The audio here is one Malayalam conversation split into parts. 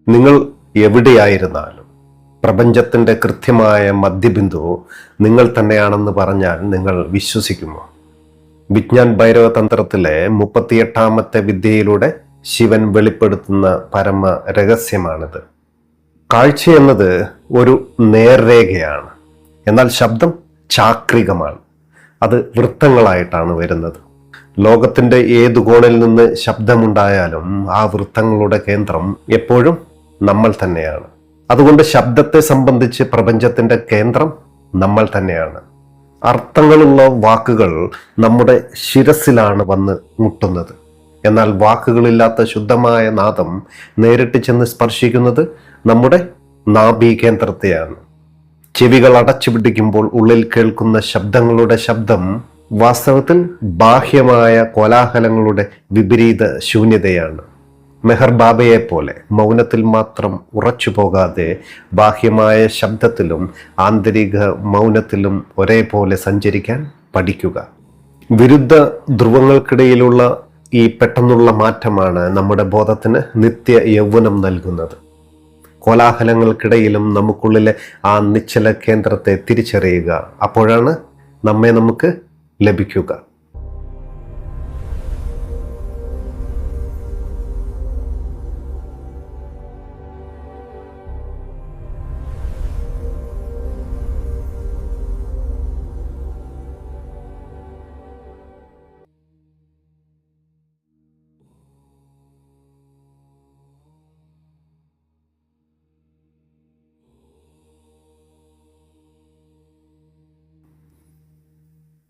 നിങ്ങൾ എവിടെയായിരുന്നാലും പ്രപഞ്ചത്തിൻ്റെ കൃത്യമായ മധ്യബിന്ദു നിങ്ങൾ തന്നെയാണെന്ന് പറഞ്ഞാൽ നിങ്ങൾ വിശ്വസിക്കുമോ? വിജ്ഞാൻ ഭൈരവ തന്ത്രത്തിലെ 38ാമത്തെ വിദ്യയിലൂടെ ശിവൻ വെളിപ്പെടുത്തുന്ന പരമ രഹസ്യമാണിത്. കാഴ്ച എന്നത് ഒരു നേർരേഖയാണ്, എന്നാൽ ശബ്ദം ചാക്രികമാണ്. അത് വൃത്തങ്ങളായിട്ടാണ് വരുന്നത്. ലോകത്തിൻ്റെ ഏതു കോണിൽ നിന്ന് ശബ്ദമുണ്ടായാലും ആ വൃത്തങ്ങളുടെ കേന്ദ്രം എപ്പോഴും നമ്മൾ തന്നെയാണ്. അതുകൊണ്ട് ശബ്ദത്തെ സംബന്ധിച്ച് പ്രപഞ്ചത്തിൻ്റെ കേന്ദ്രം നമ്മൾ തന്നെയാണ്. അർത്ഥങ്ങളുള്ള വാക്കുകൾ നമ്മുടെ ശിരസിലാണ് വന്ന് മുട്ടുന്നത്. എന്നാൽ വാക്കുകളില്ലാത്ത ശുദ്ധമായ നാദം നേരിട്ട് ചെന്ന് സ്പർശിക്കുന്നത് നമ്മുടെ നാഭീകേന്ദ്രത്തെയാണ്. ചെവികൾ അടച്ചു പിടിക്കുമ്പോൾ ഉള്ളിൽ കേൾക്കുന്ന ശബ്ദങ്ങളുടെ ശബ്ദം വാസ്തവത്തിൽ ബാഹ്യമായ കോലാഹലങ്ങളുടെ വിപരീത ശൂന്യതയാണ്. മെഹർ ബാബയെ പോലെ മൗനത്തിൽ മാത്രം ഉറച്ചു പോകാതെ ബാഹ്യമായ ശബ്ദത്തിലും ആന്തരിക മൗനത്തിലും ഒരേപോലെ സഞ്ചരിക്കാൻ പഠിക്കുക. വിരുദ്ധ ധ്രുവങ്ങൾക്കിടയിലുള്ള ഈ പെട്ടെന്നുള്ള മാറ്റമാണ് നമ്മുടെ ബോധത്തിന് നിത്യ യൗവനം നൽകുന്നത്. കോലാഹലങ്ങൾക്കിടയിലും നമുക്കുള്ളിലെ ആ നിശ്ചല കേന്ദ്രത്തെ തിരിച്ചറിയുക. അപ്പോഴാണ് നമ്മെ നമുക്ക് ലഭിക്കുക.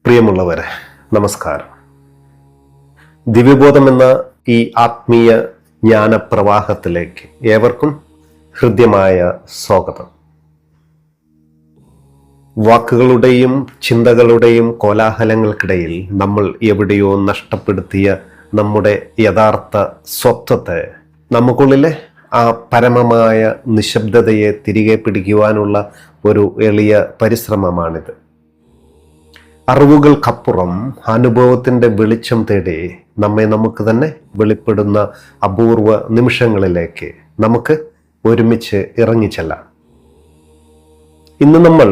പ്രിയമുള്ളവരെ, നമസ്കാരം. ദിവ്യബോധം എന്ന ഈ ആത്മീയ ജ്ഞാനപ്രവാഹത്തിലേക്ക് ഏവർക്കും ഹൃദ്യമായ സ്വാഗതം. വാക്കുകളുടെയും ചിന്തകളുടെയും കോലാഹലങ്ങൾക്കിടയിൽ നമ്മൾ എവിടെയോ നഷ്ടപ്പെടുത്തിയ നമ്മുടെ യഥാർത്ഥ സ്വത്വത്തെ, നമുക്കുള്ളിലെ ആ പരമമായ നിശബ്ദതയെ തിരികെ പിടിക്കുവാനുള്ള ഒരു എളിയ പരിശ്രമമാണിത്. അറിവുകൾക്കപ്പുറം അനുഭവത്തിൻ്റെ വെളിച്ചം തേടി നമുക്ക് തന്നെ വെളിപ്പെടുന്ന അപൂർവ നിമിഷങ്ങളിലേക്ക് നമുക്ക് ഒരുമിച്ച് ഇറങ്ങിച്ചെല്ലാം. ഇന്ന് നമ്മൾ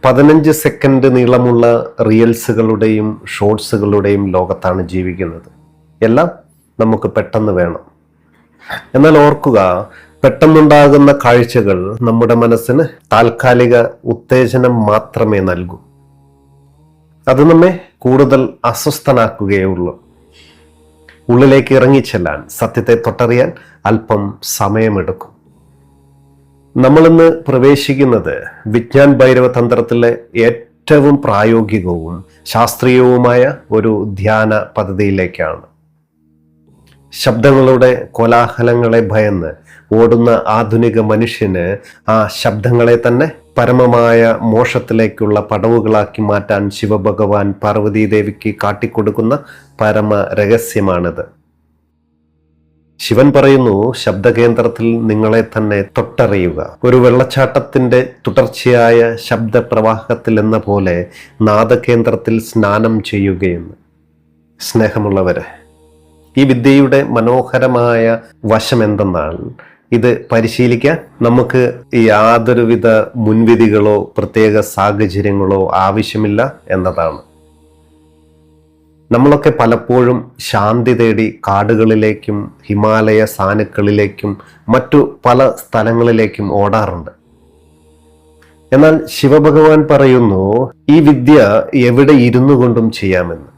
15 സെക്കൻഡ് നീളമുള്ള റീൽസുകളുടെയും ഷോർട്സുകളുടെയും ലോകത്താണ് ജീവിക്കുന്നത്. എല്ലാം നമുക്ക് പെട്ടെന്ന് വേണം. എന്നാൽ ഓർക്കുക, പെട്ടെന്നുണ്ടാകുന്ന കാഴ്ചകൾ നമ്മുടെ മനസ്സിന് താൽക്കാലിക ഉത്തേജനം മാത്രമേ നൽകൂ. അത് നമ്മെ കൂടുതൽ അസ്വസ്ഥനാക്കുകയുള്ളൂ. ഉള്ളിലേക്ക് ഇറങ്ങിച്ചെല്ലാൻ, സത്യത്തെ തൊട്ടറിയാൻ അല്പം സമയമെടുക്കും. നമ്മളിന്ന് പ്രവേശിക്കുന്നത് വിജ്ഞാൻ ഭൈരവ തന്ത്രത്തിലെ ഏറ്റവും പ്രായോഗികവും ശാസ്ത്രീയവുമായ ഒരു ധ്യാന പദ്ധതിയിലേക്കാണ്. ശബ്ദങ്ങളുടെ കോലാഹലങ്ങളെ ഭയന്ന് ഓടുന്ന ആധുനിക മനുഷ്യന് ആ ശബ്ദങ്ങളെ തന്നെ പരമമായ മോക്ഷത്തിലേക്കുള്ള പടവുകളാക്കി മാറ്റാൻ ശിവഭഗവാൻ പാർവതീദേവിക്ക് കാട്ടിക്കൊടുക്കുന്ന പരമ രഹസ്യമാണിത്. ശിവൻ പറയുന്നു, ശബ്ദകേന്ദ്രത്തിൽ നിങ്ങളെ തന്നെ തൊട്ടറിയുക. ഒരു വെള്ളച്ചാട്ടത്തിന്റെ തുടർച്ചയായ ശബ്ദപ്രവാഹത്തിൽ എന്ന പോലെ നാദകേന്ദ്രത്തിൽ സ്നാനം ചെയ്യുകയെന്ന്. സ്നേഹമുള്ളവരെ, ഈ വിദ്യയുടെ മനോഹരമായ വശം എന്തെന്നാൽ, ഇത് പരിശീലിക്കാൻ നമുക്ക് യാതൊരുവിധ മുൻവിധികളോ പ്രത്യേക സാഹചര്യങ്ങളോ ആവശ്യമില്ല എന്നതാണ്. നമ്മളൊക്കെ പലപ്പോഴും ശാന്തി തേടി കാടുകളിലേക്കും ഹിമാലയ സാനുക്കളിലേക്കും മറ്റു പല സ്ഥലങ്ങളിലേക്കും ഓടാറുണ്ട്. എന്നാൽ ശിവഭഗവാൻ പറയുന്നു, ഈ വിദ്യ എവിടെ ഇരുന്നു കൊണ്ടും ചെയ്യാമെന്ന്.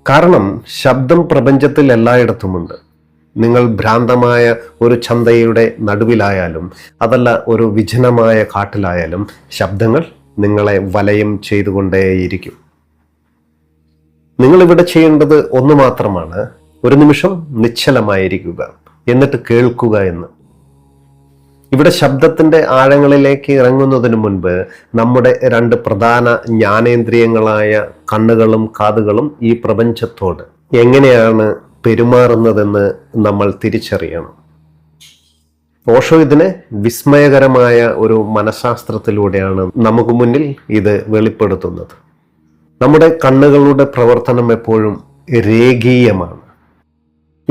കാരണം ശബ്ദം പ്രപഞ്ചത്തിൽ എല്ലായിടത്തുമുണ്ട്. നിങ്ങൾ ഭ്രാന്തമായ ഒരു ചന്തയുടെ നടുവിലായാലും അതല്ല ഒരു വിജനമായ കാട്ടിലായാലും ശബ്ദങ്ങൾ നിങ്ങളെ വലയം ചെയ്തുകൊണ്ടേയിരിക്കും. നിങ്ങളിവിടെ ചെയ്യേണ്ടത് ഒന്ന് മാത്രമാണ്: ഒരു നിമിഷം നിശ്ചലമായിരിക്കുക, എന്നിട്ട് കേൾക്കുക എന്ന്. ഇവിടെ ശബ്ദത്തിന്റെ ആഴങ്ങളിലേക്ക് ഇറങ്ങുന്നതിന് മുൻപ് നമ്മുടെ 2 പ്രധാന ജ്ഞാനേന്ദ്രിയങ്ങളായ കണ്ണുകളും കാതുകളും ഈ പ്രപഞ്ചത്തോട് എങ്ങനെയാണ് പെരുമാറുന്നതെന്ന് നമ്മൾ തിരിച്ചറിയണം. ഓഷോ ഇതിനെ വിസ്മയകരമായ ഒരു മനഃശാസ്ത്രത്തിലൂടെയാണ് നമുക്ക് മുന്നിൽ ഇത് വെളിപ്പെടുത്തുന്നത്. നമ്മുടെ കണ്ണുകളുടെ പ്രവർത്തനം എപ്പോഴും രേഖീയമാണ്.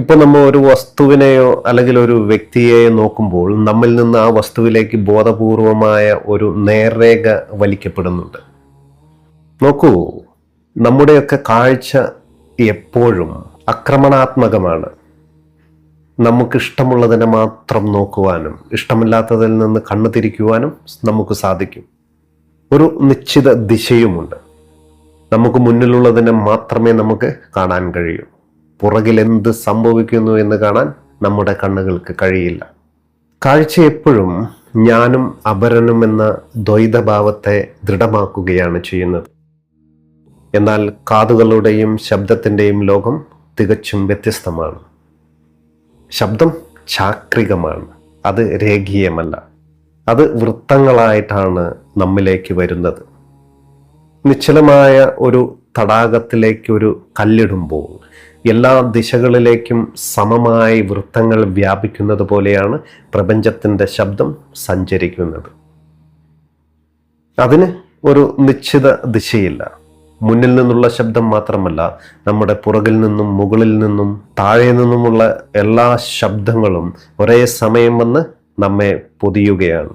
ഇപ്പോൾ നമ്മൾ ഒരു വസ്തുവിനെയോ അല്ലെങ്കിൽ ഒരു വ്യക്തിയെയോ നോക്കുമ്പോൾ നമ്മിൽ നിന്ന് ആ വസ്തുവിലേക്ക് ബോധപൂർവമായ ഒരു നേർരേഖ വലിക്കപ്പെടുന്നുണ്ട്. നോക്കൂ, നമ്മുടെയൊക്കെ കാഴ്ച എപ്പോഴും ആക്രമണാത്മകമാണ്. നമുക്കിഷ്ടമുള്ളതിനെ മാത്രം നോക്കുവാനും ഇഷ്ടമില്ലാത്തതിൽ നിന്ന് കണ്ണു തിരിക്കുവാനും നമുക്ക് സാധിക്കും. ഒരു നിശ്ചിത ദിശയുമുണ്ട്. നമുക്ക് മുന്നിലുള്ളതിനെ മാത്രമേ നമുക്ക് കാണാൻ കഴിയൂ. പുറകിൽ എന്ത് സംഭവിക്കുന്നു എന്ന് കാണാൻ നമ്മുടെ കണ്ണുകൾക്ക് കഴിയില്ല. കാഴ്ച എപ്പോഴും ഞാനും അപരനും എന്ന ദ്വൈതഭാവത്തെ ദൃഢമാക്കുകയാണ് ചെയ്യുന്നത്. എന്നാൽ കാതുകളുടെയും ശബ്ദത്തിൻ്റെയും ലോകം തികച്ചും വ്യത്യസ്തമാണ്. ശബ്ദം ചാക്രികമാണ്, അത് രേഖീയമല്ല. അത് വൃത്തങ്ങളായിട്ടാണ് നമ്മിലേക്ക് വരുന്നത്. നിശ്ചലമായ ഒരു തടാകത്തിലേക്ക് ഒരു കല്ലിടുമ്പോൾ എല്ലാ ദിശകളിലേക്കും സമമായി വൃത്തങ്ങൾ വ്യാപിക്കുന്നത് പോലെയാണ് പ്രപഞ്ചത്തിൻ്റെ ശബ്ദം സഞ്ചരിക്കുന്നത്. അതിന് ഒരു നിശ്ചിത ദിശയില്ല. മുന്നിൽ നിന്നുള്ള ശബ്ദം മാത്രമല്ല, നമ്മുടെ പുറകിൽ നിന്നും മുകളിൽ നിന്നും താഴെ നിന്നുമുള്ള എല്ലാ ശബ്ദങ്ങളും ഒരേ സമയം വന്ന് നമ്മെ പൊതിയുകയാണ്.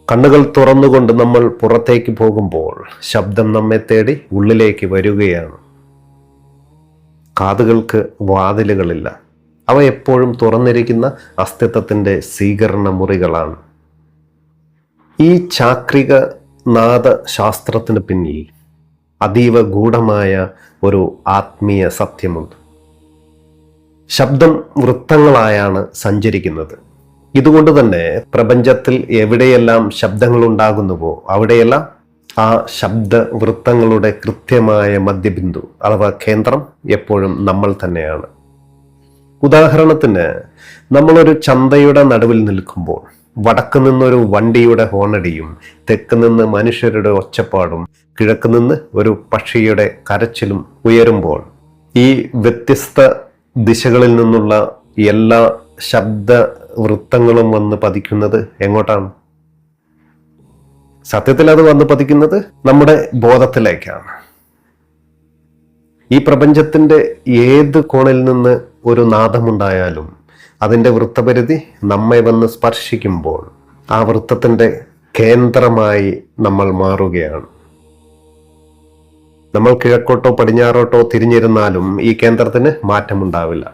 കണ്ണുകൾ തുറന്നുകൊണ്ട് നമ്മൾ പുറത്തേക്ക് പോകുമ്പോൾ ശബ്ദം നമ്മെ തേടി ഉള്ളിലേക്ക് വരികയാണ്. കാതുകൾക്ക് വാതിലുകളില്ല. അവ എപ്പോഴും തുറന്നിരിക്കുന്ന അസ്തിത്വത്തിൻ്റെ സ്വീകരണ മുറികളാണ്. ഈ ചാക്രിക നാദശാസ്ത്രത്തിന് പിന്നിൽ അതീവ ഗൂഢമായ ഒരു ആത്മീയ സത്യമുണ്ട്. ശബ്ദം വൃത്തങ്ങളായാണ് സഞ്ചരിക്കുന്നത്. ഇതുകൊണ്ട് തന്നെ പ്രപഞ്ചത്തിൽ എവിടെയെല്ലാം ശബ്ദങ്ങൾ ഉണ്ടാകുന്നുവോ അവിടെയെല്ലാം ആ ശബ്ദ വൃത്തങ്ങളുടെ കൃത്യമായ മധ്യബിന്ദു അഥവാ കേന്ദ്രം എപ്പോഴും നമ്മൾ തന്നെയാണ്. ഉദാഹരണത്തിന്, നമ്മളൊരു ചന്തയുടെ നടുവിൽ നിൽക്കുമ്പോൾ വടക്ക് നിന്നൊരു വണ്ടിയുടെ ഹോണടിയും തെക്ക് നിന്ന് മനുഷ്യരുടെ ഒച്ചപ്പാടും കിഴക്ക് നിന്ന് ഒരു പക്ഷിയുടെ കരച്ചിലും ഉയരുമ്പോൾ ഈ വ്യത്യസ്ത ദിശകളിൽ നിന്നുള്ള എല്ലാ ശബ്ദ വൃത്തങ്ങളും വന്ന് പതിക്കുന്നത് എങ്ങോട്ടാണ്? സത്യത്തിൽ അത് വന്ന് പതിക്കുന്നത് നമ്മുടെ ബോധത്തിലേക്കാണ്. ഈ പ്രപഞ്ചത്തിന്റെ ഏത് കോണിൽ നിന്ന് ഒരു നാദമുണ്ടായാലും അതിൻ്റെ വൃത്തപരിധി നമ്മെ വന്ന് സ്പർശിക്കുമ്പോൾ ആ വൃത്തത്തിൻ്റെ കേന്ദ്രമായി നമ്മൾ മാറുകയാണ്. നമ്മൾ കിഴക്കോട്ടോ പടിഞ്ഞാറോട്ടോ തിരിഞ്ഞിരുന്നാലും ഈ കേന്ദ്രത്തിന് മാറ്റമുണ്ടാവില്ല.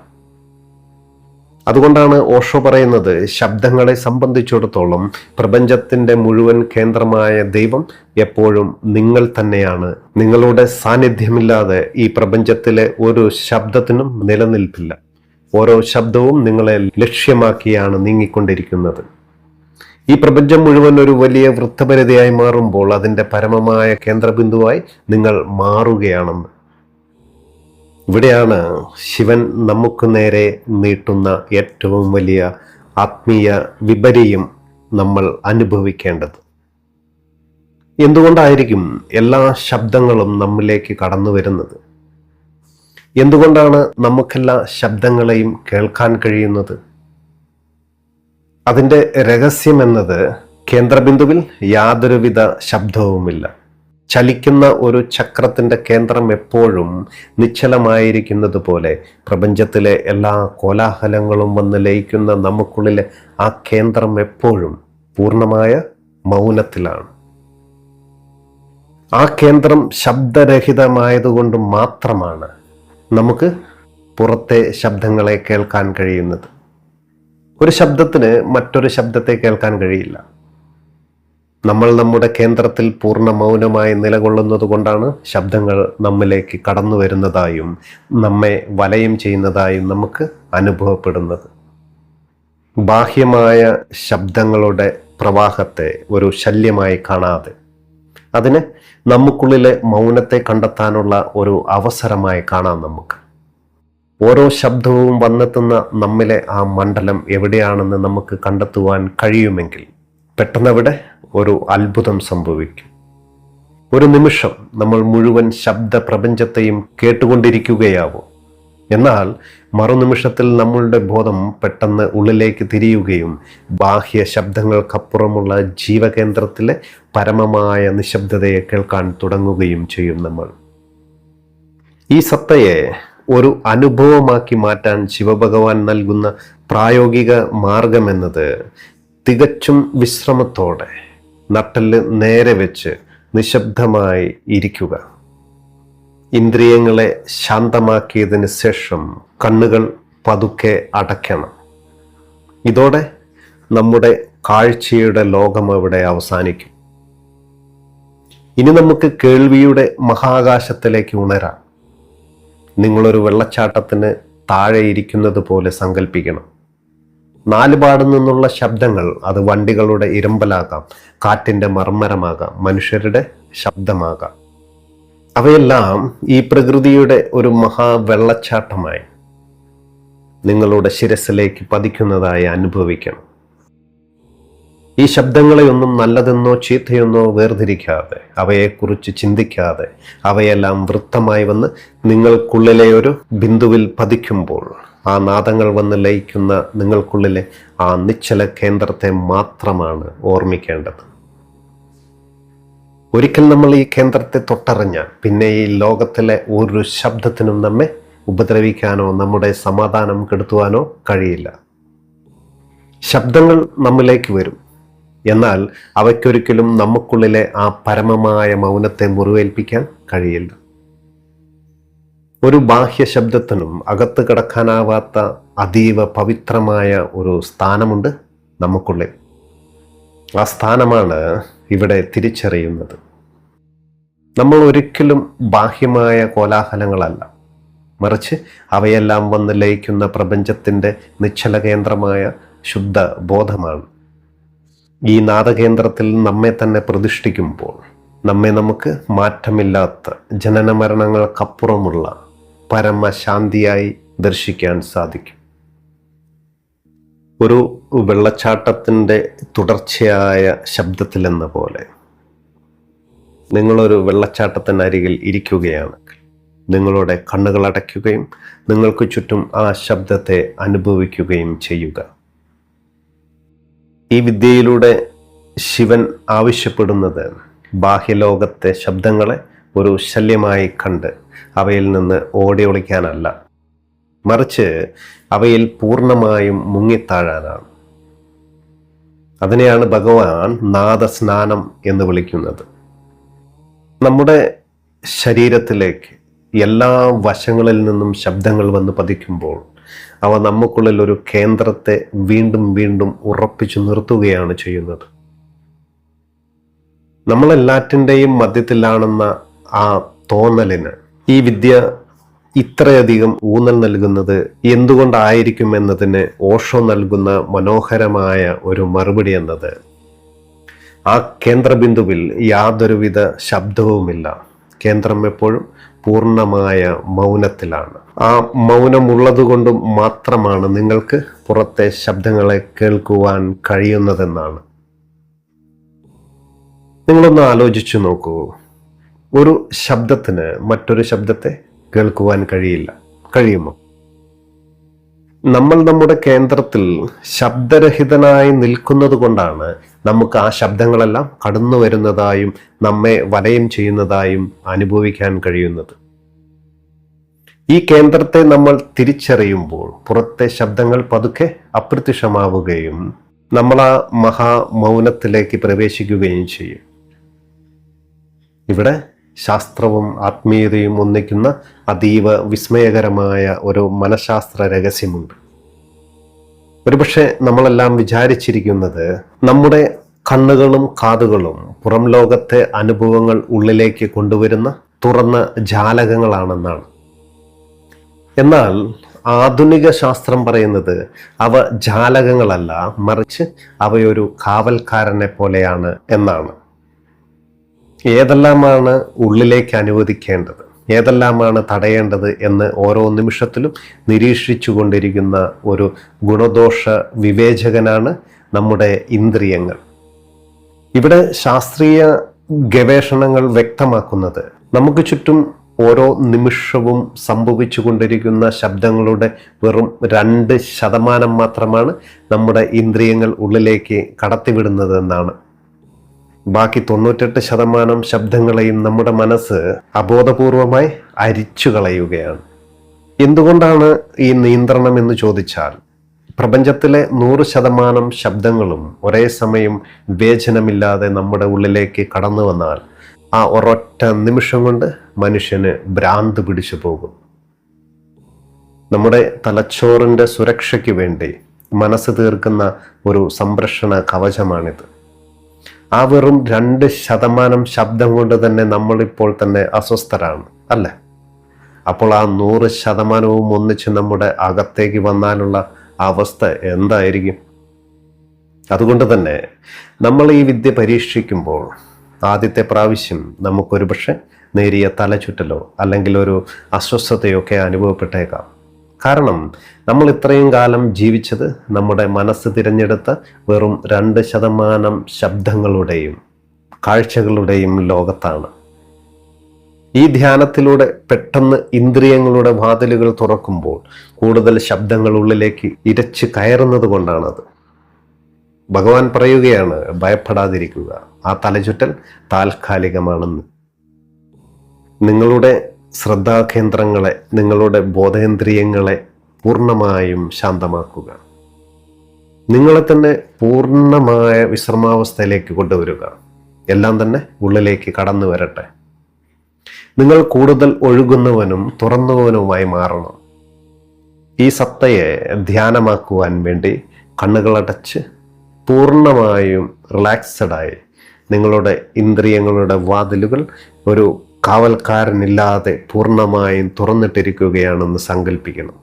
അതുകൊണ്ടാണ് ഓഷോ പറയുന്നത്, ശബ്ദങ്ങളെ സംബന്ധിച്ചിടത്തോളം പ്രപഞ്ചത്തിന്റെ മുഴുവൻ കേന്ദ്രമായ ദൈവം എപ്പോഴും നിങ്ങൾ തന്നെയാണ്. നിങ്ങളുടെ സാന്നിധ്യമില്ലാതെ ഈ പ്രപഞ്ചത്തിലെ ഒരു ശബ്ദത്തിനും നിലനിൽപ്പില്ല. ഓരോ ശബ്ദവും നിങ്ങളെ ലക്ഷ്യമാക്കിയാണ് നീങ്ങിക്കൊണ്ടിരിക്കുന്നത്. ഈ പ്രപഞ്ചം മുഴുവൻ ഒരു വലിയ വൃത്തപരിധിയായി മാറുമ്പോൾ അതിൻ്റെ പരമമായ കേന്ദ്രബിന്ദുവായി നിങ്ങൾ മാറുകയാണെന്ന്. ഇവിടെയാണ് ശിവൻ നമുക്ക് നേരെ നീട്ടുന്ന ഏറ്റവും വലിയ ആത്മീയ വിപര്യം നമ്മൾ അനുഭവിക്കേണ്ടത്. എന്തുകൊണ്ടായിരിക്കും എല്ലാ ശബ്ദങ്ങളും നമ്മിലേക്ക് കടന്നു വരുന്നത്? എന്തുകൊണ്ടാണ് നമുക്കെല്ലാ ശബ്ദങ്ങളെയും കേൾക്കാൻ കഴിയുന്നത്? അതിൻ്റെ രഹസ്യം എന്നത് കേന്ദ്രബിന്ദുവിൽ യാതൊരുവിധ ശബ്ദവുമില്ല. ചലിക്കുന്ന ഒരു ചക്രത്തിൻ്റെ കേന്ദ്രം എപ്പോഴും നിശ്ചലമായിരിക്കുന്നത് പോലെ പ്രപഞ്ചത്തിലെ എല്ലാ കോലാഹലങ്ങളും വന്ന് ലയിക്കുന്ന നമുക്കുള്ളിലെ ആ കേന്ദ്രം എപ്പോഴും പൂർണ്ണമായ മൗനത്തിലാണ്. ആ കേന്ദ്രം ശബ്ദരഹിതമായതുകൊണ്ട് മാത്രമാണ് നമുക്ക് പുറത്തെ ശബ്ദങ്ങളെ കേൾക്കാൻ കഴിയുന്നത്. ഒരു ശബ്ദത്തിന് മറ്റൊരു ശബ്ദത്തെ കേൾക്കാൻ കഴിയില്ല. നമ്മൾ നമ്മുടെ കേന്ദ്രത്തിൽ പൂർണ്ണ മൗനമായി നിലകൊള്ളുന്നത് കൊണ്ടാണ് ശബ്ദങ്ങൾ നമ്മിലേക്ക് കടന്നു വരുന്നതായും നമ്മെ വലയം ചെയ്യുന്നതായും നമുക്ക് അനുഭവപ്പെടുന്നത്. ബാഹ്യമായ ശബ്ദങ്ങളുടെ പ്രവാഹത്തെ ഒരു ശല്യമായി കാണാതെ അതിനെ നമുക്കുള്ളിലെ മൗനത്തെ കണ്ടെത്താനുള്ള ഒരു അവസരമായി കാണാം നമുക്ക്. ഓരോ ശബ്ദവും വന്നെത്തുന്ന നമ്മിലെ ആ മണ്ഡലം എവിടെയാണെന്ന് നമുക്ക് കണ്ടെത്തുവാൻ കഴിയുമെങ്കിൽ പെട്ടെന്നവിടെ ഒരു അത്ഭുതം സംഭവിക്കും. ഒരു നിമിഷം നമ്മൾ മുഴുവൻ ശബ്ദ പ്രപഞ്ചത്തെയും കേട്ടുകൊണ്ടിരിക്കുകയാവും. എന്നാൽ മറുനിമിഷത്തിൽ നമ്മളുടെ ബോധം പെട്ടെന്ന് ഉള്ളിലേക്ക് തിരിയുകയും ബാഹ്യ ശബ്ദങ്ങൾക്കപ്പുറമുള്ള ജീവകേന്ദ്രത്തിലെ പരമമായ നിശബ്ദതയെ കേൾക്കാൻ തുടങ്ങുകയും ചെയ്യും. നമ്മൾ ഈ സത്തയെ ഒരു അനുഭവമാക്കി മാറ്റാൻ ശിവഭഗവാൻ നൽകുന്ന പ്രായോഗിക മാർഗമെന്നത് തികച്ചും വിശ്രമത്തോടെ നട്ടെല്ല് നേരെ വെച്ച് നിശബ്ദമായി ഇരിക്കുക. ഇന്ദ്രിയങ്ങളെ ശാന്തമാക്കിയതിന് ശേഷം കണ്ണുകൾ പതുക്കെ അടയ്ക്കണം. ഇതോടെ നമ്മുടെ കാഴ്ചയുടെ ലോകം അവിടെ അവസാനിക്കും. ഇനി നമുക്ക് കേൾവിയുടെ മഹാകാശത്തിലേക്ക് ഉണരാം. നിങ്ങളൊരു വെള്ളച്ചാട്ടത്തിന് താഴെ ഇരിക്കുന്നത് പോലെ സങ്കല്പിക്കണം. നാലുപാടു നിന്നുള്ള ശബ്ദങ്ങൾ, അത് വണ്ടികളുടെ ഇരമ്പലാകാം, കാറ്റിൻ്റെ മർമ്മരമാകാം, മനുഷ്യരുടെ ശബ്ദമാകാം, അവയെല്ലാം ഈ പ്രകൃതിയുടെ ഒരു മഹാവെള്ളച്ചാട്ടമായി നിങ്ങളുടെ ശിരസിലേക്ക് പതിക്കുന്നതായി അനുഭവിക്കണം. ഈ ശബ്ദങ്ങളെയൊന്നും നല്ലതെന്നോ ചീത്തയെന്നോ വേർതിരിക്കാതെ, അവയെക്കുറിച്ച് ചിന്തിക്കാതെ, അവയെല്ലാം വൃത്തമായി വന്ന് നിങ്ങൾക്കുള്ളിലെ ഒരു ബിന്ദുവിൽ പതിക്കുമ്പോൾ ആ നാദങ്ങൾ വന്ന് ലയിക്കുന്ന നിങ്ങൾക്കുള്ളിലെ ആ നിശ്ചല കേന്ദ്രത്തെ മാത്രമാണ് ഓർമ്മിക്കേണ്ടത്. ഒരിക്കൽ നമ്മൾ ഈ കേന്ദ്രത്തെ തൊട്ടറിഞ്ഞാൽ പിന്നെ ഈ ലോകത്തിലെ ഒരു ശബ്ദത്തിനും നമ്മെ ഉപദ്രവിക്കാനോ നമ്മുടെ സമാധാനം കെടുത്തുവാനോ കഴിയില്ല. ശബ്ദങ്ങൾ നമ്മിലേക്ക് വരും, എന്നാൽ അവയ്ക്കൊരിക്കലും നമുക്കുള്ളിലെ ആ പരമമായ മൗനത്തെ മുറിവേൽപ്പിക്കാൻ കഴിയില്ല. ഒരു ബാഹ്യ ശബ്ദത്തിനും അകത്ത് കടക്കാനാവാത്ത അതീവ പവിത്രമായ ഒരു സ്ഥാനമുണ്ട് നമുക്കുള്ളിൽ. ആ സ്ഥാനമാണ് ഇവിടെ തിരിച്ചറിയുന്നത്. നമ്മൾ ഒരിക്കലും ബാഹ്യമായ കോലാഹലങ്ങളല്ല, മറിച്ച് അവയെല്ലാം വന്ന് ലയിക്കുന്ന പ്രപഞ്ചത്തിൻ്റെ നിശ്ചല കേന്ദ്രമായ ശുദ്ധ ബോധമാണ്. ഈ നാദകേന്ദ്രത്തിൽ നമ്മെ തന്നെ പ്രതിഷ്ഠിക്കുമ്പോൾ നമ്മെ നമുക്ക് മാറ്റമില്ലാത്ത ജനനമരണങ്ങൾക്കപ്പുറമുള്ള പരമശാന്തിയായി ദർശിക്കാൻ സാധിക്കും. ഒരു വെള്ളച്ചാട്ടത്തിൻ്റെ തുടർച്ചയായ ശബ്ദത്തിലെന്ന പോലെ നിങ്ങളൊരു വെള്ളച്ചാട്ടത്തിനരികിൽ ഇരിക്കുകയാണെങ്കിൽ നിങ്ങളുടെ കണ്ണുകൾ അടയ്ക്കുകയും നിങ്ങൾക്ക് ചുറ്റും ആ ശബ്ദത്തെ അനുഭവിക്കുകയും ചെയ്യുക. ഈ വിദ്യയിലൂടെ ശിവൻ ആവശ്യപ്പെടുന്നത് ബാഹ്യലോകത്തെ ശബ്ദങ്ങളെ ഒരു ശല്യമായി കണ്ട് അവയിൽ നിന്ന് ഓടി ഒളിക്കാനല്ല, മറിച്ച് അവയിൽ പൂർണ്ണമായും മുങ്ങിത്താഴാനാണ്. അതിനെയാണ് ഭഗവാൻ നാദസ്നാനം എന്ന് വിളിക്കുന്നത്. നമ്മുടെ ശരീരത്തിലേക്ക് എല്ലാ വശങ്ങളിൽ നിന്നും ശബ്ദങ്ങൾ വന്ന് പതിക്കുമ്പോൾ അവ നമുക്കുള്ളിൽ ഒരു കേന്ദ്രത്തെ വീണ്ടും വീണ്ടും ഉറപ്പിച്ചു നിർത്തുകയാണ് ചെയ്യുന്നത്. നമ്മളെല്ലാറ്റിൻ്റെയും മധ്യത്തിലാണെന്ന ആ തോന്നലിന് ഈ വിദ്യ ഇത്രയധികം ഊന്നൽ നൽകുന്നത് എന്തുകൊണ്ടായിരിക്കും എന്നതിന് ഓഷോ നൽകുന്ന മനോഹരമായ ഒരു മറുപടി എന്നത്, ആ കേന്ദ്രബിന്ദുവിൽ യാതൊരുവിധ ശബ്ദവുമില്ല. കേന്ദ്രം എപ്പോഴും പൂർണ്ണമായ മൗനത്തിലാണ്. ആ മൗനമുള്ളത് കൊണ്ട് മാത്രമാണ് നിങ്ങൾക്ക് പുറത്തെ ശബ്ദങ്ങളെ കേൾക്കുവാൻ കഴിയുന്നതെന്നാണ്. നിങ്ങളൊന്ന് ആലോചിച്ചു നോക്കൂ. ഒരു ശബ്ദത്തിന് മറ്റൊരു ശബ്ദത്തെ കേൾക്കുവാൻ കഴിയില്ല. കഴിയുമോ? നമ്മൾ നമ്മുടെ കേന്ദ്രത്തിൽ ശബ്ദരഹിതനായി നിൽക്കുന്നത് കൊണ്ടാണ് നമുക്ക് ആ ശബ്ദങ്ങളെല്ലാം കടന്നു വരുന്നതായും നമ്മെ വലയം ചെയ്യുന്നതായും അനുഭവിക്കാൻ കഴിയുന്നത്. ഈ കേന്ദ്രത്തെ നമ്മൾ തിരിച്ചറിയുമ്പോൾ പുറത്തെ ശബ്ദങ്ങൾ പതുക്കെ അപ്രത്യക്ഷമാവുകയും നമ്മൾ ആ മഹാമൗനത്തിലേക്ക് പ്രവേശിക്കുകയും ചെയ്യും. ഇവിടെ ശാസ്ത്രവും ആത്മീയതയും ഒന്നിക്കുന്ന അതീവ വിസ്മയകരമായ ഒരു മനഃശാസ്ത്ര രഹസ്യമുണ്ട്. ഒരുപക്ഷെ നമ്മളെല്ലാം വിചാരിച്ചിരിക്കുന്നത് നമ്മുടെ കണ്ണുകളും കാതുകളും പുറം ലോകത്തെ അനുഭവങ്ങൾ ഉള്ളിലേക്ക് കൊണ്ടുവരുന്ന തുറന്ന ജാലകങ്ങളാണെന്നാണ്. എന്നാൽ ആധുനിക ശാസ്ത്രം പറയുന്നത് അവ ജാലകങ്ങളല്ല, മറിച്ച് അവയൊരു കാവൽക്കാരനെ പോലെയാണ് എന്നാണ്. ഏതെല്ലാമാണ് ഉള്ളിലേക്ക് അനുവദിക്കേണ്ടത്, ഏതെല്ലാമാണ് തടയേണ്ടത് എന്ന് ഓരോ നിമിഷത്തിലും നിരീക്ഷിച്ചു കൊണ്ടിരിക്കുന്ന ഒരു ഗുണദോഷ വിവേചകനാണ് നമ്മുടെ ഇന്ദ്രിയങ്ങൾ. ഇവിടെ ശാസ്ത്രീയ ഗവേഷണങ്ങൾ വ്യക്തമാക്കുന്നത് നമുക്ക് ചുറ്റും ഓരോ നിമിഷവും സംഭവിച്ചു കൊണ്ടിരിക്കുന്ന ശബ്ദങ്ങളുടെ വെറും 2% മാത്രമാണ് നമ്മുടെ ഇന്ദ്രിയങ്ങൾ ഉള്ളിലേക്ക് കടത്തിവിടുന്നത് എന്നാണ്. ബാക്കി 98% ശബ്ദങ്ങളെയും നമ്മുടെ മനസ്സ് അബോധപൂർവമായി അരിച്ചു കളയുകയാണ്. എന്തുകൊണ്ടാണ് ഈ നിയന്ത്രണം എന്ന് ചോദിച്ചാൽ, പ്രപഞ്ചത്തിലെ 100% ശബ്ദങ്ങളും ഒരേ സമയം വിവേചനമില്ലാതെ നമ്മുടെ ഉള്ളിലേക്ക് കടന്നു വന്നാൽ ആ ഒരൊറ്റ നിമിഷം കൊണ്ട് മനുഷ്യന് ഭ്രാന്ത് പിടിച്ചു പോകും. നമ്മുടെ തലച്ചോറിൻ്റെ സുരക്ഷയ്ക്ക് വേണ്ടി മനസ്സ് തീർക്കുന്ന ഒരു സംരക്ഷണ കവചമാണിത്. ആ വെറും 2% ശബ്ദം കൊണ്ട് തന്നെ നമ്മളിപ്പോൾ തന്നെ അസ്വസ്ഥരാണ്, അല്ലേ? അപ്പോൾ ആ 100% ഒന്നിച്ച് നമ്മുടെ അകത്തേക്ക് വന്നാലുള്ള അവസ്ഥ എന്തായിരിക്കും? അതുകൊണ്ട് തന്നെ നമ്മൾ ഈ വിദ്യ പരീക്ഷിക്കുമ്പോൾ ആദ്യത്തെ പ്രാവശ്യം നമുക്കൊരു പക്ഷെ നേരിയ തലചുറ്റലോ അല്ലെങ്കിൽ ഒരു അസ്വസ്ഥതയൊക്കെ അനുഭവപ്പെട്ടേക്കാം. കാരണം നമ്മൾ ഇത്രയും കാലം ജീവിച്ചത് നമ്മുടെ മനസ്സ് തിരഞ്ഞെടുത്ത വെറും 2% ശബ്ദങ്ങളുടെയും കാഴ്ചകളുടെയും ലോകത്താണ്. ഈ ധ്യാനത്തിലൂടെ പെട്ടെന്ന് ഇന്ദ്രിയങ്ങളുടെ വാതിലുകൾ തുറക്കുമ്പോൾ കൂടുതൽ ശബ്ദങ്ങൾ ഉള്ളിലേക്ക് ഇരച്ച് കയറുന്നത് കൊണ്ടാണത്. ഭഗവാൻ പറയുകയാണ്, ഭയപ്പെടാതിരിക്കുക, ആ തലചുറ്റൽ താൽക്കാലികമാണെന്ന്. നിങ്ങളുടെ ശ്രദ്ധാകേന്ദ്രങ്ങളെ, നിങ്ങളുടെ ബോധേന്ദ്രിയങ്ങളെ പൂർണ്ണമായും ശാന്തമാക്കുക. നിങ്ങളെ തന്നെ പൂർണ്ണമായ വിശ്രമാവസ്ഥയിലേക്ക് കൊണ്ടുവരിക. എല്ലാം തന്നെ ഉള്ളിലേക്ക് കടന്നു വരട്ടെ. നിങ്ങൾ കൂടുതൽ ഒഴുകുന്നവനും തുറന്നവനുമായി മാറണം. ഈ സത്തയെ ധ്യാനമാക്കുവാൻ വേണ്ടി കണ്ണുകളടച്ച് പൂർണ്ണമായും റിലാക്സഡായി നിങ്ങളുടെ ഇന്ദ്രിയങ്ങളുടെ വാതിലുകൾ ഒരു കാവൽക്കാരനില്ലാതെ പൂർണ്ണമായും തുറന്നിട്ടിരിക്കുകയാണെന്ന് സങ്കല്പിക്കണം.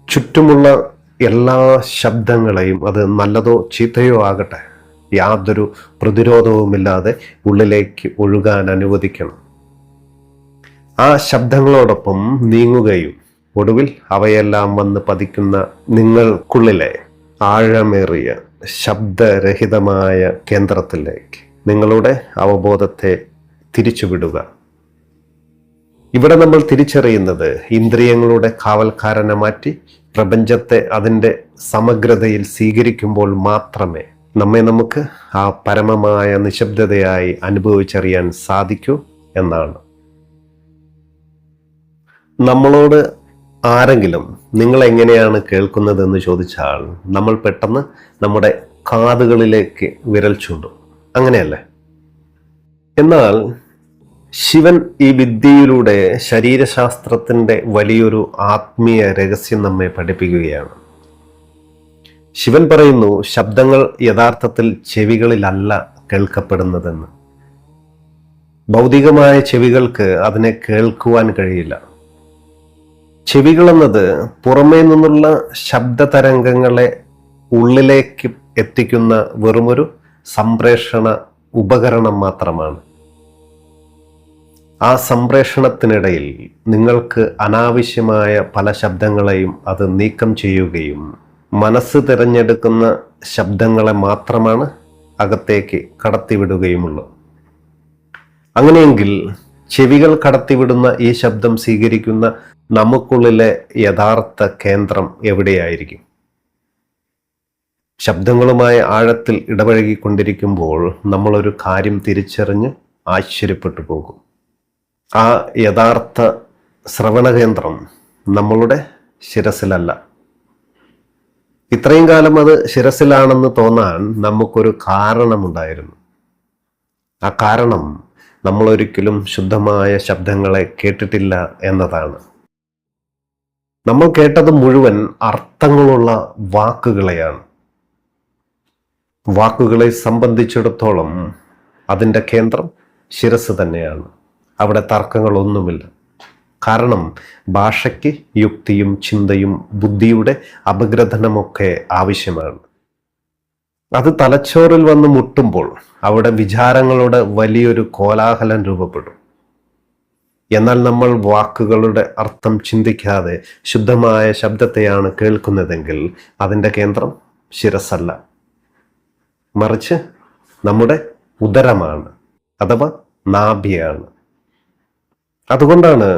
ചുറ്റുമുള്ള എല്ലാ ശബ്ദങ്ങളെയും, അത് നല്ലതോ ചീത്തയോ ആകട്ടെ, യാതൊരു പ്രതിരോധവുമില്ലാതെ ഉള്ളിലേക്ക് ഒഴുകാൻ അനുവദിക്കണം. ആ ശബ്ദങ്ങളോടൊപ്പം നീങ്ങുകയും ഒടുവിൽ അവയെല്ലാം വന്ന് പതിക്കുന്ന നിങ്ങൾക്കുള്ളിലെ ആഴമേറിയ ശബ്ദരഹിതമായ കേന്ദ്രത്തിലേക്ക് നിങ്ങളുടെ അവബോധത്തെ തിരിച്ചുവിടുക. ഇവിടെ നമ്മൾ തിരിച്ചറിയുന്നത് ഇന്ദ്രിയങ്ങളുടെ കാവൽക്കാരനെ മാറ്റി പ്രപഞ്ചത്തെ അതിൻ്റെ സമഗ്രതയിൽ സ്വീകരിക്കുമ്പോൾ മാത്രമേ നമുക്ക് ആ പരമമായ നിശബ്ദതയായി അനുഭവിച്ചറിയാൻ സാധിക്കൂ എന്നാണ്. നമ്മളോട് ആരെങ്കിലും നിങ്ങൾ എങ്ങനെയാണ് കേൾക്കുന്നതെന്ന് ചോദിച്ചാൽ നമ്മൾ പെട്ടെന്ന് നമ്മുടെ കാതുകളിലേക്ക് വിരൽ ചൂണ്ടും, അങ്ങനെയല്ലേ? എന്നാൽ ശിവൻ ഈ വിദ്യയിലൂടെ ശരീരശാസ്ത്രത്തിൻ്റെ വലിയൊരു ആത്മീയ രഹസ്യം നമ്മെ പഠിപ്പിക്കുകയാണ്. ശിവൻ പറയുന്നു, ശബ്ദങ്ങൾ യഥാർത്ഥത്തിൽ ചെവികളിലല്ല കേൾക്കപ്പെടുന്നതെന്ന്. ഭൗതികമായ ചെവികൾക്ക് അതിനെ കേൾക്കുവാൻ കഴിയില്ല. ചെവികളെന്നത് പുറമേ നിന്നുള്ള ശബ്ദതരംഗങ്ങളെ ഉള്ളിലേക്ക് എത്തിക്കുന്ന വെറുമൊരു സംപ്രേഷണ ഉപകരണം മാത്രമാണ്. ആ സംപ്രേഷണത്തിനിടയിൽ നിങ്ങൾക്ക് അനാവശ്യമായ പല ശബ്ദങ്ങളെയും അത് നീക്കം ചെയ്യുകയും മനസ്സ് തിരഞ്ഞെടുക്കുന്ന ശബ്ദങ്ങളെ മാത്രമാണ് അകത്തേക്ക് കടത്തിവിടുകയുമുള്ളൂ. അങ്ങനെയെങ്കിൽ ചെവികൾ കടത്തിവിടുന്ന ഈ ശബ്ദം സ്വീകരിക്കുന്ന നമുക്കുള്ളിലെ യഥാർത്ഥ കേന്ദ്രം എവിടെയായിരിക്കും? ശബ്ദങ്ങളുമായി ആഴത്തിൽ ഇടപഴകിക്കൊണ്ടിരിക്കുമ്പോൾ നമ്മളൊരു കാര്യം തിരിച്ചറിഞ്ഞ് ആശ്ചര്യപ്പെട്ടു പോകും. ആ യഥാർത്ഥ ശ്രവണകേന്ദ്രം നമ്മളുടെ ശിരസിലല്ല. ഇത്രയും കാലം അത് ശിരസിലാണെന്ന് തോന്നാൻ നമുക്കൊരു കാരണമുണ്ടായിരുന്നു. ആ കാരണം നമ്മളൊരിക്കലും ശുദ്ധമായ ശബ്ദങ്ങളെ കേട്ടിട്ടില്ല എന്നതാണ്. നമ്മൾ കേട്ടത് മുഴുവൻ അർത്ഥങ്ങളുള്ള വാക്കുകളെയാണ്. വാക്കുകളെ സംബന്ധിച്ചിടത്തോളം അതിൻ്റെ കേന്ദ്രം ശിരസ് തന്നെയാണ്. അവിടെ തർക്കങ്ങളൊന്നുമില്ല. കാരണം ഭാഷയ്ക്ക് യുക്തിയും ചിന്തയും ബുദ്ധിയുടെ അപഗ്രഥനമൊക്കെ ആവശ്യമാണ്. അത് തലച്ചോറിൽ വന്ന് മുട്ടുമ്പോൾ അവിടെ വിചാരങ്ങളുടെ വലിയൊരു കോലാഹലം രൂപപ്പെടും. എന്നാൽ നമ്മൾ വാക്കുകളുടെ അർത്ഥം ചിന്തിക്കാതെ ശുദ്ധമായ ശബ്ദത്തെയാണ് കേൾക്കുന്നതെങ്കിൽ അതിൻ്റെ കേന്ദ്രം ശിരസല്ല, മറിച്ച് നമ്മുടെ ഉദരമാണ്, അഥവാ നാഭിയാണ്. അതുകൊണ്ടാണ്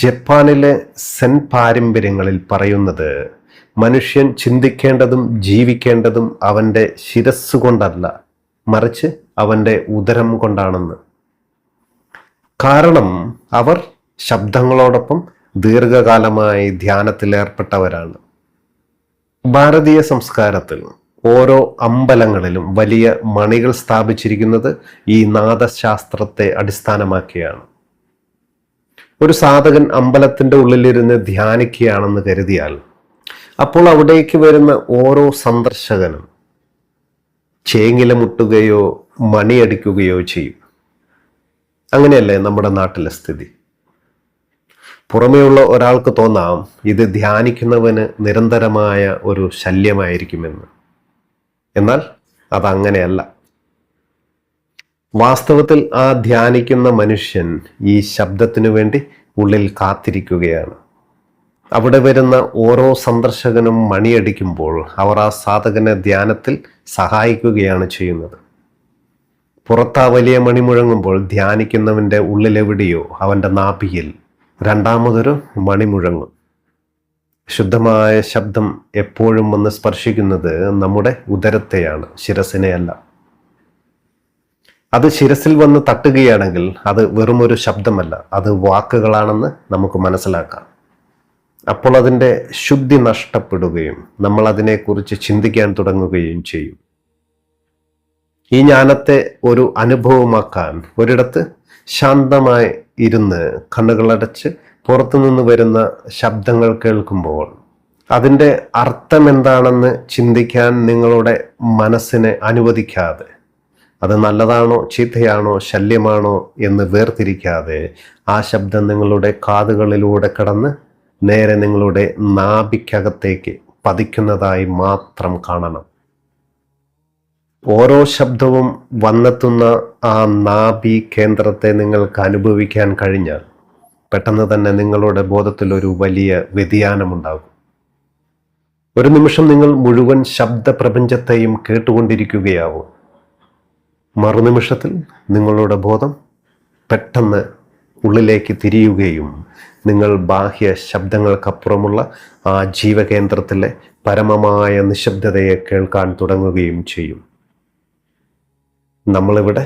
ജപ്പാനിലെ സെൻ പാരമ്പര്യങ്ങളിൽ പറയുന്നത്, മനുഷ്യൻ ചിന്തിക്കേണ്ടതും ജീവിക്കേണ്ടതും അവൻ്റെ ശിരസ് കൊണ്ടല്ല, മറിച്ച് അവൻ്റെ ഉദരം കൊണ്ടാണെന്ന്. കാരണം അവർ ശബ്ദങ്ങളോടൊപ്പം ദീർഘകാലമായി ധ്യാനത്തിൽ ഏർപ്പെട്ടവരാണ്. ഭാരതീയ സംസ്കാരത്തിൽ ഓരോ അമ്പലങ്ങളിലും വലിയ മണികൾ സ്ഥാപിച്ചിരിക്കുന്നത് ഈ നാദശാസ്ത്രത്തെ അടിസ്ഥാനമാക്കിയാണ്. ഒരു സാധകൻ അമ്പലത്തിന്റെ ഉള്ളിലിരുന്ന് ധ്യാനിക്കുകയാണെന്ന് കരുതിയാൽ അപ്പോൾ അവിടേക്ക് വരുന്ന ഓരോ സന്ദർശകനും ചേങ്ങില മുട്ടുകയോ മണിയടിക്കുകയോ ചെയ്യും. അങ്ങനെയല്ലേ നമ്മുടെ നാട്ടിലെ സ്ഥിതി? പുറമേയുള്ള ഒരാൾക്ക് തോന്നാം ഇത് ധ്യാനിക്കുന്നവന് നിരന്തരമായ ഒരു ശല്യമായിരിക്കുമെന്ന്. എന്നാൽ അതങ്ങനെയല്ല. വാസ്തവത്തിൽ ആ ധ്യാനിക്കുന്ന മനുഷ്യൻ ഈ ശബ്ദത്തിനു വേണ്ടി ഉള്ളിൽ കാത്തിരിക്കുകയാണ്. അവിടെ വരുന്ന ഓരോ സന്ദർശകനും മണിയടിക്കുമ്പോൾ അവർ ആ സാധകനെ ധ്യാനത്തിൽ സഹായിക്കുകയാണ് ചെയ്യുന്നത്. പുറത്താ വലിയ മണി മുഴങ്ങുമ്പോൾ ധ്യാനിക്കുന്നവൻ്റെ ഉള്ളിലെവിടെയോ അവൻ്റെ നാഭിയിൽ രണ്ടാമതൊരു മണി മുഴങ്ങും. ശുദ്ധമായ ശബ്ദം എപ്പോഴും വന്ന് സ്പർശിക്കുന്നത് നമ്മുടെ ഉദരത്തെയാണ്, ശിരസിനെയല്ല. അത് ശിരസിൽ വന്ന് തട്ടുകയാണെങ്കിൽ അത് വെറുമൊരു ശബ്ദമല്ല, അത് വാക്കുകളാണെന്ന് നമുക്ക് മനസ്സിലാക്കാം. അപ്പോൾ അതിൻ്റെ ശുദ്ധി നഷ്ടപ്പെടുകയും നമ്മൾ അതിനെക്കുറിച്ച് ചിന്തിക്കാൻ തുടങ്ങുകയും ചെയ്യും. ഈ ജ്ഞാനത്തെ ഒരു അനുഭവമാക്കാൻ ഒരിടത്ത് ശാന്തമായി ഇരുന്ന് കണ്ണുകളടച്ച് പുറത്തുനിന്ന് വരുന്ന ശബ്ദങ്ങൾ കേൾക്കുമ്പോൾ അതിൻ്റെ അർത്ഥം എന്താണെന്ന് ചിന്തിക്കാൻ നിങ്ങളുടെ മനസ്സിനെ അനുവദിക്കാതെ, അത് നല്ലതാണോ ചീത്തയാണോ ശല്യമാണോ എന്ന് വേർതിരിക്കാതെ ആ ശബ്ദം നിങ്ങളുടെ കാതുകളിലൂടെ കടന്ന് നേരെ നിങ്ങളുടെ നാഭിക്കകത്തേക്ക് പതിക്കുന്നതായി മാത്രം കാണണം. ഓരോ ശബ്ദവും വന്നെത്തുന്ന ആ നാഭി കേന്ദ്രത്തെ നിങ്ങൾക്ക് അനുഭവിക്കാൻ കഴിഞ്ഞാൽ പെട്ടെന്ന് തന്നെ നിങ്ങളുടെ ബോധത്തിൽ ഒരു വലിയ വ്യതിയാനമുണ്ടാകും. ഒരു നിമിഷം നിങ്ങൾ മുഴുവൻ ശബ്ദപ്രപഞ്ചത്തെയും കേട്ടുകൊണ്ടിരിക്കുകയാവും. മറുനിമിഷത്തിൽ നിങ്ങളുടെ ബോധം പെട്ടെന്ന് ഉള്ളിലേക്ക് തിരിയുകയും നിങ്ങൾ ബാഹ്യ ശബ്ദങ്ങൾക്കപ്പുറമുള്ള ആ ജീവകേന്ദ്രത്തിലെ പരമമായ നിശബ്ദതയെ കേൾക്കാൻ തുടങ്ങുകയും ചെയ്യും. നമ്മളിവിടെ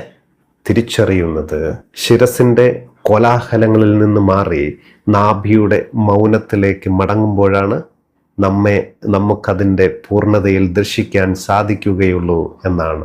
തിരിച്ചറിയുന്നത് ശിരസിൻ്റെ കോലാഹലങ്ങളിൽ നിന്ന് മാറി നാഭിയുടെ മൗനത്തിലേക്ക് മടങ്ങുമ്പോഴാണ് നമുക്കതിൻ്റെ പൂർണ്ണതയിൽ ദർശിക്കാൻ സാധിക്കുകയുള്ളൂ എന്നാണ്.